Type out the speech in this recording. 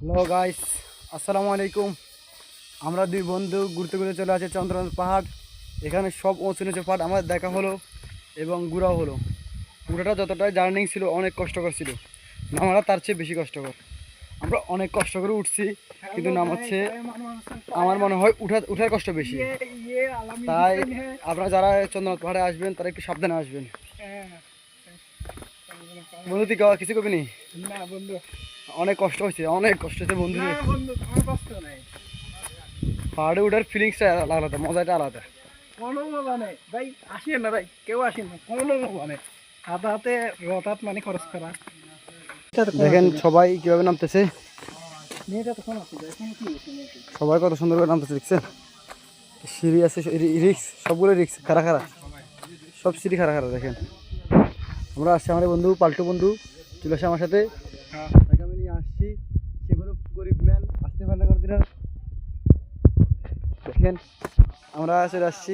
Hello guys, আসসালামু আলাইকুম। আমরা দুই বন্ধু ঘুরতে ঘুরতে চলে আসি চন্দ্রনাথ পাহাড়। এখানে সব উঁচু নিচু পাহাড় আমাদের দেখা হলো এবং ঘোরাও হলো। পুরোটা যতটাই জার্নি ছিল অনেক কষ্টকর ছিল, নামাটা তার চেয়ে বেশি কষ্টকর। আমরা অনেক কষ্ট করে উঠছি, কিন্তু নামাচ্ছে আমার মনে হয় উঠার কষ্ট বেশি। তাই আপনারা যারা চন্দ্রনাথ পাহাড়ে আসবেন তারা একটু সাবধানে আসবেন। বন্ধু তুই কিছু করবি নি? না বন্ধু, অনেক কষ্ট হয়েছে বন্ধু। না বন্ধু, আমার কষ্ট নাই, পাহাড়ে ওঠার ফিলিংসটা আলাদা, মজাটা আলাদা। কোনো মজা নেই ভাই। আসেন না ভাই, কেউ আসেন না, কোনো মজা নেই। হাতে হাতে রথাত মানে খরচ করা। দেখেন সবাই কিভাবে নামতেছে, মেয়েটা তো কোন আছে, এখন কি হয়েছে মেয়েটা? সবাই কত সুন্দর করে নামতেছে দেখছেন। সিঁড়ি আছে, রিক্স, সবগুলো রিক্স, খাড়া খাড়া, সব সিঁড়ি খাড়া খাড়া। দেখেন আমরা আসছি, আমার বন্ধু পাল্টু বন্ধু চলে আসে আমার সাথে। তাকে আমি নিয়ে আসছি, সেগুলো গরিব ম্যান আসতে পারে না কোনোদিনও। দেখেন আমরা চলে আসছি।